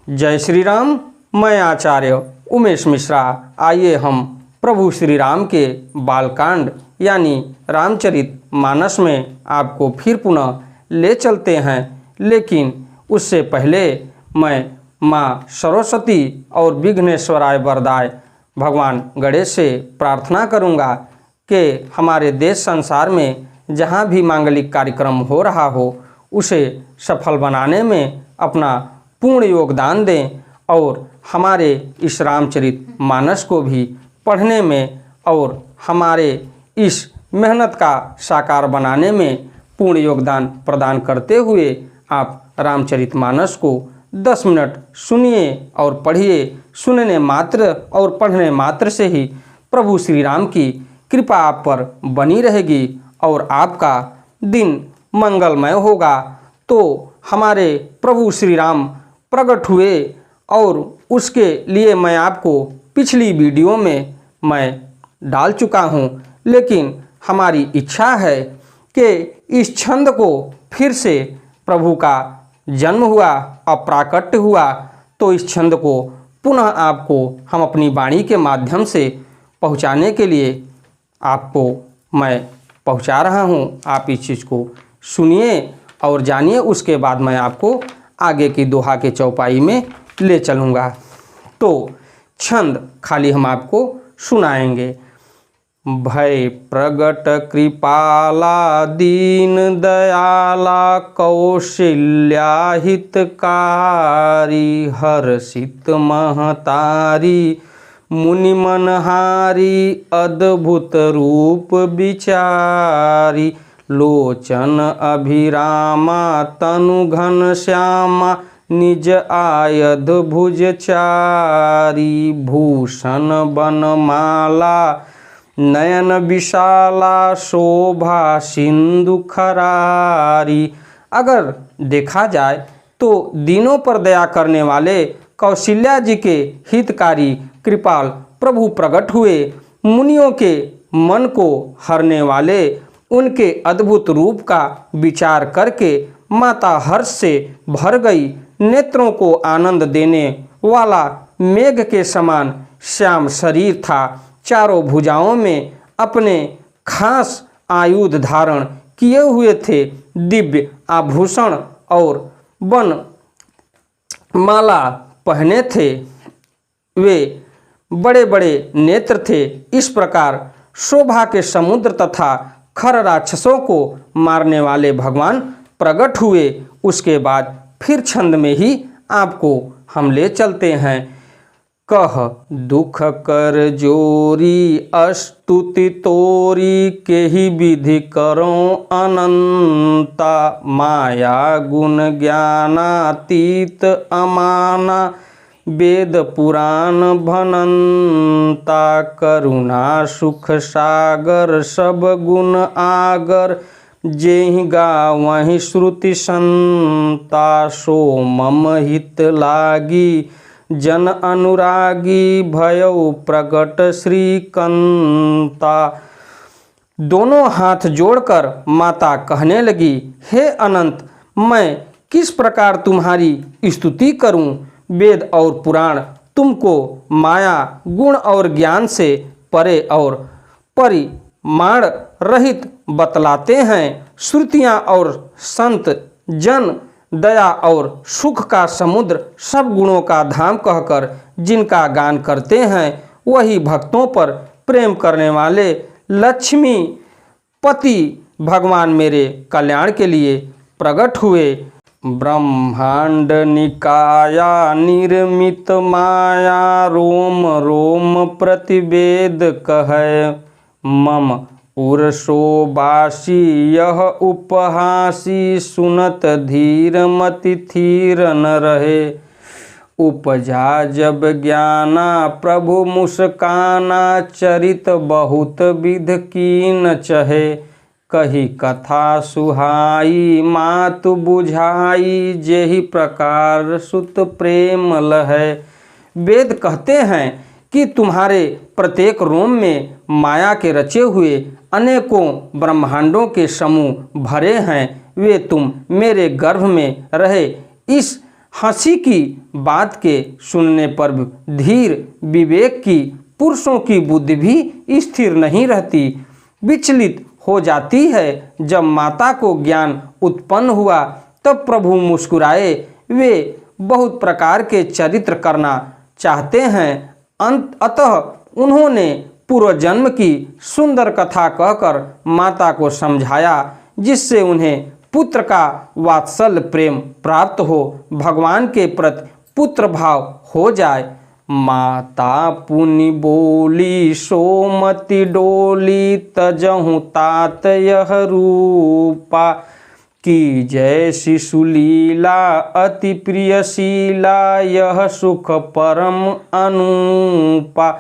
जय श्री राम। मैं आचार्य उमेश मिश्रा। आइए हम प्रभु श्री राम के बालकांड यानी रामचरित मानस में आपको फिर पुनः ले चलते हैं। लेकिन उससे पहले मैं माँ सरस्वती और विघ्नेश्वराय वरदाय भगवान गणेश से प्रार्थना करूँगा कि हमारे देश संसार में जहाँ भी मांगलिक कार्यक्रम हो रहा हो उसे सफल बनाने में अपना पूर्ण योगदान दें और हमारे इस रामचरित मानस को भी पढ़ने में और हमारे इस मेहनत का साकार बनाने में पूर्ण योगदान प्रदान करते हुए आप रामचरित मानस को 10 मिनट सुनिए और पढ़िए। सुनने मात्र और पढ़ने मात्र से ही प्रभु श्री राम की कृपा आप पर बनी रहेगी और आपका दिन मंगलमय होगा। तो हमारे प्रभु श्री राम प्रकट हुए और उसके लिए मैं आपको पिछली वीडियो में मैं डाल चुका हूँ, लेकिन हमारी इच्छा है कि इस छंद को फिर से प्रभु का जन्म हुआ अप्राकट्य हुआ तो इस छंद को पुनः आपको हम अपनी वाणी के माध्यम से पहुँचाने के लिए आपको मैं पहुँचा रहा हूँ। आप इस चीज़ को सुनिए और जानिए। उसके बाद मैं आपको आगे की दोहा के चौपाई में ले चलूँगा। तो छंद खाली हम आपको सुनाएंगे। भय प्रगट कृपाला दीन दयाला कौशल्या हितकारी हर्षित महतारी मुनि मनहारी अद्भुत रूप विचारी लोचन अभिरामा तनु घन श्यामा निज आयध भुज चारी भूषण बनमाला नयन विशाला शोभा सिंधु खरारी। अगर देखा जाए तो दीनों पर दया करने वाले कौशल्या जी के हितकारी कृपाल प्रभु प्रकट हुए। मुनियों के मन को हरने वाले उनके अद्भुत रूप का विचार करके माता हर्ष से भर गई। नेत्रों को आनंद देने वाला मेघ के समान श्याम शरीर था। चारों भुजाओं में अपने खास आयुध धारण किए हुए थे। दिव्य आभूषण और वन माला पहने थे। वे बड़े बड़े नेत्र थे। इस प्रकार शोभा के समुद्र तथा खर राक्षसों को मारने वाले भगवान प्रकट हुए। उसके बाद फिर छंद में ही आपको हम ले चलते हैं। कह दुख कर जोरी अस्तुति तोरी केहि विधि करो अनंता माया गुण ज्ञानातीत अमाना वेद पुराण भनंता करुणा सुख सागर सब गुण आगर जेहि गावहि श्रुति संता सो मम हित लागी जन अनुरागी भयउ प्रगट श्रीकंता। दोनों हाथ जोड़कर माता कहने लगी, हे अनंत, मैं किस प्रकार तुम्हारी स्तुति करूं। वेद और पुराण तुमको माया गुण और ज्ञान से परे और परिमाण रहित बतलाते हैं। श्रुतियाँ और संत जन दया और सुख का समुद्र सब गुणों का धाम कहकर जिनका गान करते हैं वही भक्तों पर प्रेम करने वाले लक्ष्मी पति भगवान मेरे कल्याण के लिए प्रकट हुए। ब्रह्मांड निकाया निर्मित माया रोम रोम प्रतिवेद कहे मम उर्सोबासी यह उपहासी सुनत धीर मति थीर न रहे। उपजा जब ज्ञाना प्रभु मुस्काना चरित बहुत विध कीन चहे कही कथा सुहाई मातु बुझाई जेहि प्रकार सुत प्रेम लहै। वेद कहते हैं कि तुम्हारे प्रत्येक रोम में माया के रचे हुए अनेकों ब्रह्मांडों के समूह भरे हैं। वे तुम मेरे गर्भ में रहे इस हंसी की बात के सुनने पर धीर विवेक की पुरुषों की बुद्धि भी स्थिर नहीं रहती, विचलित हो जाती है। जब माता को ज्ञान उत्पन्न हुआ तब प्रभु मुस्कुराए। वे बहुत प्रकार के चरित्र करना चाहते हैं, अतः उन्होंने पूर्व जन्म की सुंदर कथा कहकर माता को समझाया, जिससे उन्हें पुत्र का वात्सल्य प्रेम प्राप्त हो, भगवान के प्रति पुत्र भाव हो जाए। माता पुनि बोली सोमति डोली, तजहु तात यह रूपा, की जय शिशुलीला अति प्रियशीला, यह सुख परम अनूपा।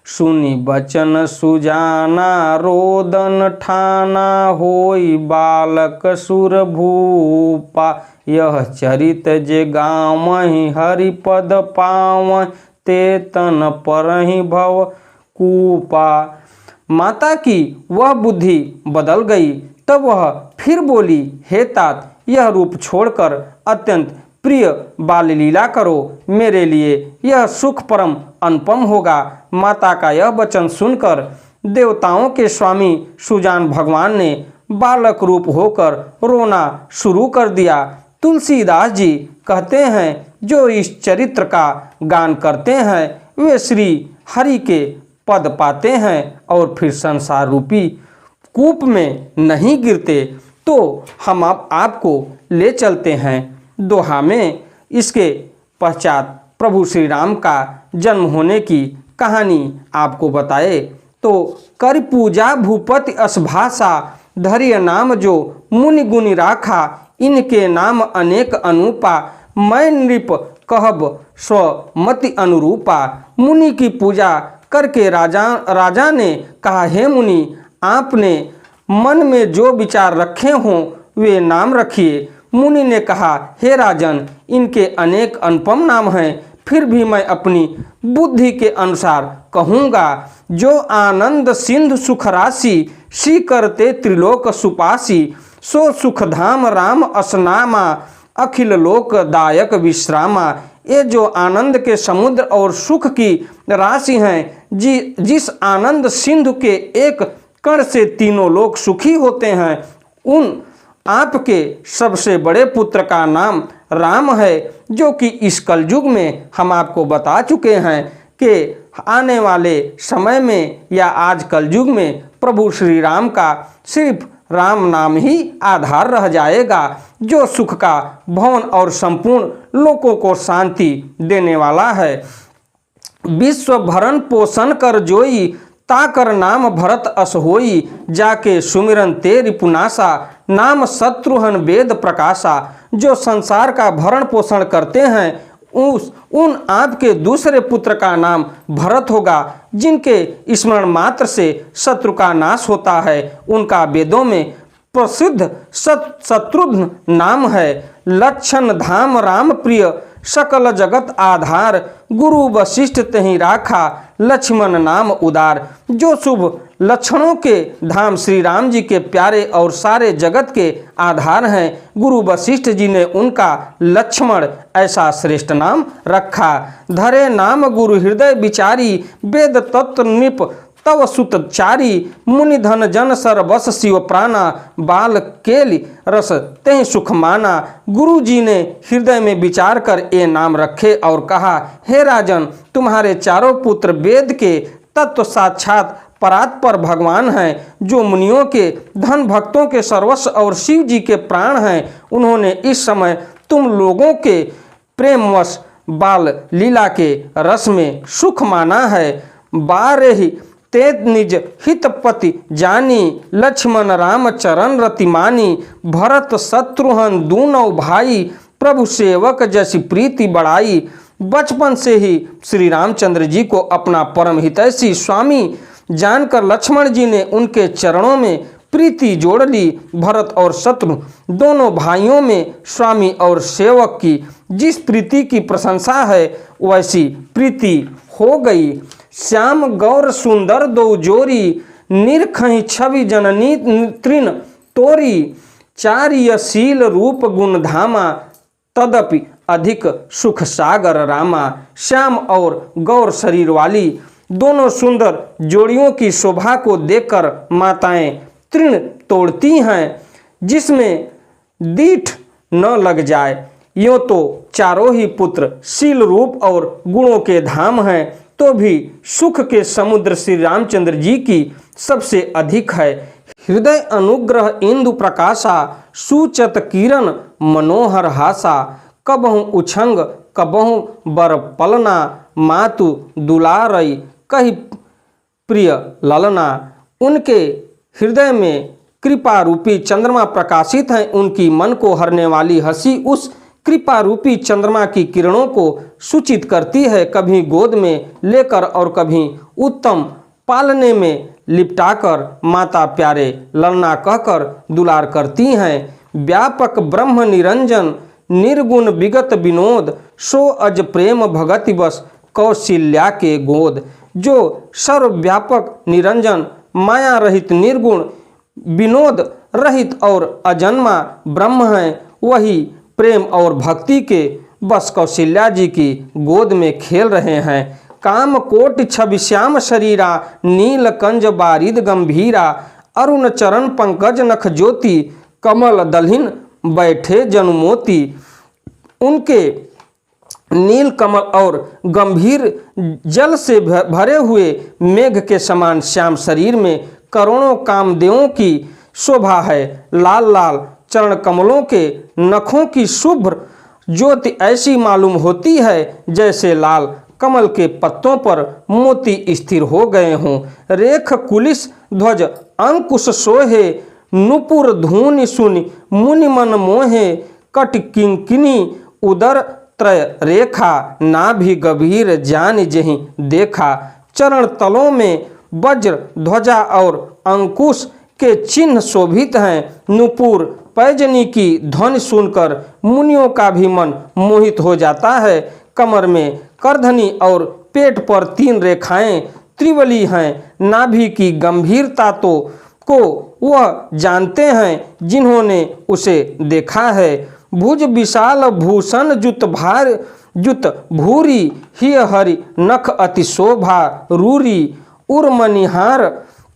सुनि बचन सुजाना रोदन ठाना, होई बालक सुर भूपा, यह चरित जे गावहि हरिपद पावहि, ते तन परहि भव कूपा। माता की वह बुद्धि बदल गई, तब वह फिर बोली, हे तात, यह रूप छोड़कर अत्यंत प्रिय बाल लीला करो, मेरे लिए यह सुख परम अनुपम होगा। माता का यह वचन सुनकर देवताओं के स्वामी सुजान भगवान ने बालक रूप होकर रोना शुरू कर दिया। तुलसीदास जी कहते हैं, जो इस चरित्र का गान करते हैं वे श्री हरि के पद पाते हैं और फिर संसार रूपी कूप में नहीं गिरते। तो हम आपको ले चलते हैं दोहा में। इसके पश्चात प्रभु श्री राम का जन्म होने की कहानी आपको बताए। तो कर पूजा भूपति असभाषा, धैर्य नाम जो मुनि गुनि राखा, इनके नाम अनेक अनूपा, मैं नृप कहब स्वमति अनुरूपा। मुनि की पूजा करके राजा ने कहा, हे मुनि, आपने मन में जो विचार रखे हों वे नाम रखिए। मुनि ने कहा, हे राजन, इनके अनेक अनुपम नाम हैं, फिर भी मैं अपनी बुद्धि के अनुसार कहूँगा। जो आनंद सिंधु सुख राशि, सी करते त्रिलोक सुपासी, सो सुख धाम राम असनामा, अखिल लोक दायक विश्रामा। ये जो आनंद के समुद्र और सुख की राशि हैं, जिस आनंद सिंधु के एक कण से तीनों लोक सुखी होते हैं, उन आपके सबसे बड़े पुत्र का नाम राम है, जो कि इस कलयुग में हम आपको बता चुके हैं कि आने वाले समय में या आज कलयुग में प्रभु श्री राम का सिर्फ राम नाम ही आधार रह जाएगा, जो सुख का भवन और संपूर्ण लोकों को शांति देने वाला है। विश्व भरण पोषण कर जोई, ताकर नाम भरत अस होई, जाके सुमिरन तेरी पुनासा, नाम शत्रुहन वेद प्रकाशा। जो संसार का भरण पोषण करते हैं उन आपके दूसरे पुत्र का नाम भरत होगा, जिनके स्मरण मात्र से शत्रु का नाश होता है। उनका वेदों में प्रसिद्ध शत्रुघ्न नाम है। लक्षण धाम राम प्रिय, सकल जगत आधार, गुरु वशिष्ठ तहि राखा, लक्ष्मण नाम उदार। जो शुभ लक्षणों के धाम श्री राम जी के प्यारे और सारे जगत के आधार हैं, गुरु वशिष्ठ जी ने उनका लक्ष्मण ऐसा श्रेष्ठ नाम रखा। धरे नाम गुरु हृदय विचारी, वेद तत्व नृप तव सुतचारी, मुनि धन जन सर बस शिव प्राणा, बाल केलि रस तेहि सुख माना। गुरु जी ने हृदय में विचार कर ये नाम रखे और कहा, हे राजन, तुम्हारे चारों पुत्र वेद के तत्व साक्षात परात्पर भगवान हैं, जो मुनियों के धन भक्तों के सर्वस्व और शिव जी के प्राण हैं। उन्होंने इस समय तुम लोगों के प्रेमवश बाल लीला के रस में सुख माना है। बारे ही ते निज हितपति जानी, लक्ष्मण राम चरण रति मानी, भरत शत्रुघ्न दूनों भाई, प्रभु सेवक जैसी प्रीति बढ़ाई। बचपन से ही श्री रामचंद्र जी को अपना परम हितैषी स्वामी जानकर लक्ष्मण जी ने उनके चरणों में प्रीति जोड़ ली। भरत और शत्रु दोनों भाइयों में स्वामी और सेवक की जिस प्रीति की प्रशंसा है वैसी प्रीति हो गई। श्याम गौर सुंदर दो जोरी, निरखहि छवि जननी तृण तोरी, चार्यशील रूप गुण धामा, तदपि अधिक सुख सागर रामा। श्याम और गौर शरीर वाली दोनों सुंदर जोड़ियों की शोभा को देखकर माताएं तृण तोड़ती हैं, जिसमें दीठ न लग जाए। यूँ तो चारों ही पुत्र शील रूप और गुणों के धाम हैं, तो भी सुख के समुद्र श्री रामचंद्र जी की सबसे अधिक है। हृदय अनुग्रह इंदु प्रकाशा, सुचत किरण मनोहर हासा। कबहु उछंग कबहु बर पलना, मातु दुलारई कही प्रिय ललना। उनके हृदय में कृपा रूपी चंद्रमा प्रकाशित है। उनकी मन को हरने वाली हंसी उस कृपा रूपी चंद्रमा की किरणों को सूचित करती है। कभी गोद में लेकर और कभी उत्तम पालने में लिपटाकर माता प्यारे ललना कहकर दुलार करती हैं। व्यापक ब्रह्म निरंजन निर्गुण विगत विनोद, सो अज प्रेम भगति बस कौशल्या के गोद। जो सर्वव्यापक निरंजन माया रहित निर्गुण विनोद रहित और अजन्मा ब्रह्म है, वही प्रेम और भक्ति के बस कौशल्या जी की गोद में खेल रहे हैं। काम कोटि छवि श्याम शरीरा, नील कंज बारिद गंभीरा। अरुण चरण पंकज नख ज्योति, कमल दलहीन बैठे जनुमोती। उनके नील कमल और गंभीर जल से भरे हुए मेघ के समान श्याम शरीर में करोड़ों कामदेवों की शोभा है। लाल लाल चरण कमलों के नखों की शुभ्र ज्योति ऐसी मालूम होती है जैसे लाल कमल के पत्तों पर मोती स्थिर हो गए हों। रेख कुलिस ध्वज अंकुश सोहे, नुपुर धूनि सुनि मुनि मन मोहे। कट किंकिनी उदर त्रय रेखा, नाभि गंभीर जान जहीं देखा। चरण तलों में वज्र ध्वजा और अंकुश के चिन्ह शोभित हैं। नुपुर पैजनी की ध्वनि सुनकर मुनियों का भी मन मोहित हो जाता है। कमर में करधनी और पेट पर 3 रेखाएं त्रिवली हैं। नाभि की गंभीरता को वह जानते हैं जिन्होंने उसे देखा है। भुज विशाल भूषण जुत भार जुत भूरी, ही हरि नख अति शोभा रूरी। उर्मनिहार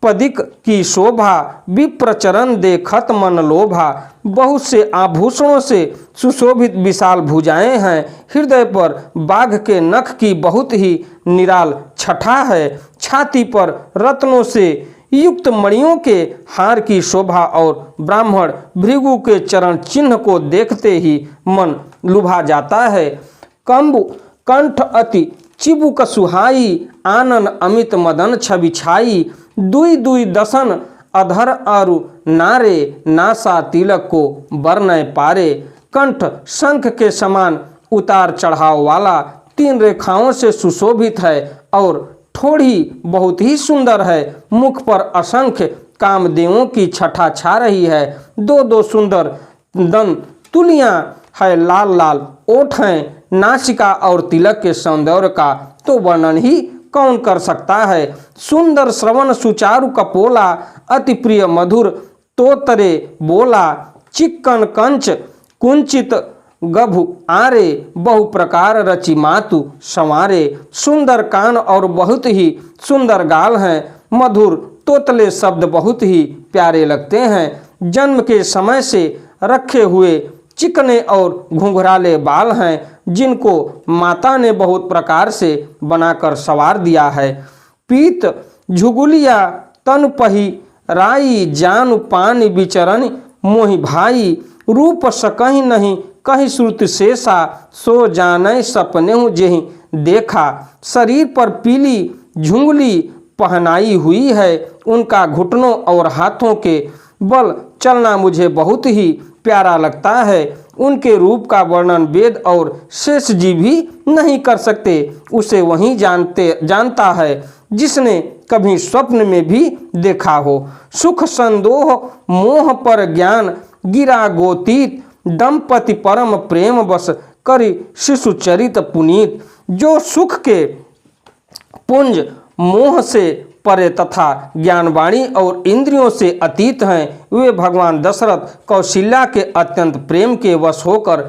पदिक की शोभा, विप्रचरण देखत मन लोभा। बहुत से आभूषणों से सुशोभित विशाल भुजाएं हैं। हृदय पर बाघ के नख की बहुत ही निराल छठा है। छाती पर रत्नों से युक्त मणियों के हार की शोभा और ब्राह्मण भृगु के चरण चिन्ह को देखते ही मन लुभा जाता है। कंबु कंठ अति चिबुक सुहाई, आनन अमित मदन छवि छाई। दुई दुई दसन अधर आरु नारे, नासा तिलक को बरनय पारे। कंठ शंख के समान उतार चढ़ाव वाला 3 रेखाओं से सुशोभित है और ठोड़ी बहुत ही सुंदर है। मुख पर असंख्य कामदेवों की छठा छा रही है। 2-2 सुंदर दंत तुलियां है, लाल लाल ओठ हैं। नासिका और तिलक के सौंदर्य का तो वर्णन ही कौन कर सकता है। सुंदर श्रवण सुचारु कपोला, अति प्रिय मधुर तोतरे बोला। चिक्कन कंच कुंचित गभु आरे, बहु प्रकार रचि मातु संवारे। सुंदर कान और बहुत ही सुंदर गाल हैं। मधुर तोतले शब्द बहुत ही प्यारे लगते हैं। जन्म के समय से रखे हुए चिकने और घुंघराले बाल हैं, जिनको माता ने बहुत प्रकार से बनाकर संवार दिया है। पीत झुगुलिया तन पही राई, जानु पानी विचरण मोहि भाई। रूप सकहीं नहीं कहीं श्रुति शेषा, सो जानै सपनेहु जेहि देखा। शरीर पर पीली झुंगली पहनाई हुई है। उनका घुटनों और हाथों के बल चलना मुझे बहुत ही प्यारा लगता है। उनके रूप का वर्णन वेद और शेष जी भी नहीं कर सकते। उसे वही जानता है जिसने कभी स्वप्न में भी देखा हो। सुख संदोह मोह पर ज्ञान गिरा गोतीत, दंपति परम प्रेम बस करी शिशु चरित पुनीत। जो सुख के पुंज मोह से परे तथा ज्ञानवाणी और इंद्रियों से अतीत हैं, वे भगवान दशरथ कौशल्या के अत्यंत प्रेम के वश होकर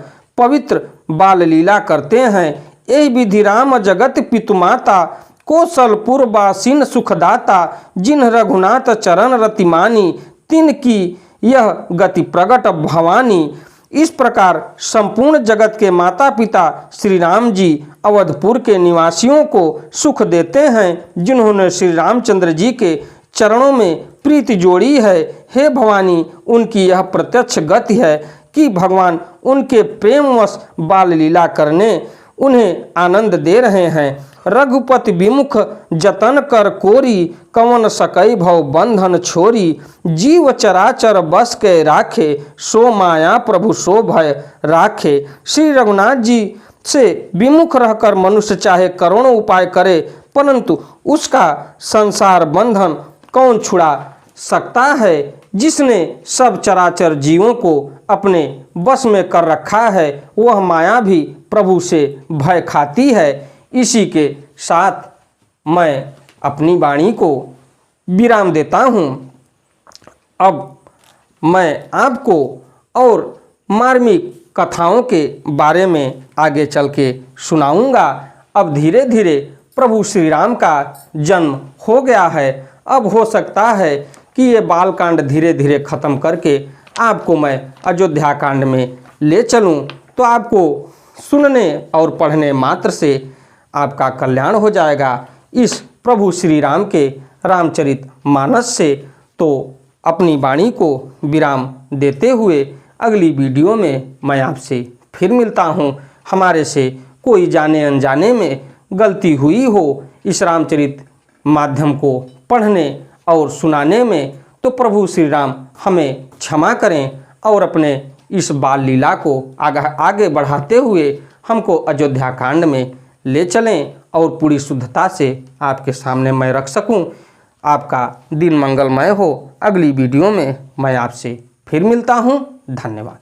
पवित्र बाल लीला करते हैं। यही विधि राम जगत पितुमाता, कौशलपुर बासीन सुखदाता, जिन्ह रघुनाथ चरण रतिमानी, तिन की यह गति प्रगट भवानी। इस प्रकार संपूर्ण जगत के माता पिता श्री राम जी अवधपुर के निवासियों को सुख देते हैं, जिन्होंने श्री रामचंद्र जी के चरणों में प्रीति जोड़ी है। हे भवानी, उनकी यह प्रत्यक्ष गति है कि भगवान उनके प्रेमवश बाल लीला करने उन्हें आनंद दे रहे हैं। रघुपति विमुख जतन कर कोरी, कवन सकई भव बंधन छोरी। जीव चराचर बस के राखे, सो माया प्रभु सो भय राखे। श्री रघुनाथ जी से विमुख रहकर मनुष्य चाहे करोड़ों उपाय करे, परंतु उसका संसार बंधन कौन छुड़ा सकता है। जिसने सब चराचर जीवों को अपने बस में कर रखा है, वह माया भी प्रभु से भय खाती है। इसी के साथ मैं अपनी वाणी को विराम देता हूँ। अब मैं आपको और मार्मिक कथाओं के बारे में आगे चल के सुनाऊंगा। अब धीरे धीरे प्रभु श्री राम का जन्म हो गया है। अब हो सकता है कि ये बालकांड धीरे धीरे ख़त्म करके आपको मैं अयोध्या कांड में ले चलूं, तो आपको सुनने और पढ़ने मात्र से आपका कल्याण हो जाएगा। इस प्रभु श्री राम के रामचरित मानस से तो अपनी वाणी को विराम देते हुए अगली वीडियो में मैं आपसे फिर मिलता हूँ। हमारे से कोई जाने अनजाने में गलती हुई हो इस रामचरित माध्यम को पढ़ने और सुनाने में, तो प्रभु श्री राम हमें क्षमा करें और अपने इस बाल लीला को आगे बढ़ाते हुए हमको अयोध्या कांड में ले चलें और पूरी शुद्धता से आपके सामने मैं रख सकूं। आपका दिन मंगलमय हो। अगली वीडियो में मैं आपसे फिर मिलता हूं। धन्यवाद।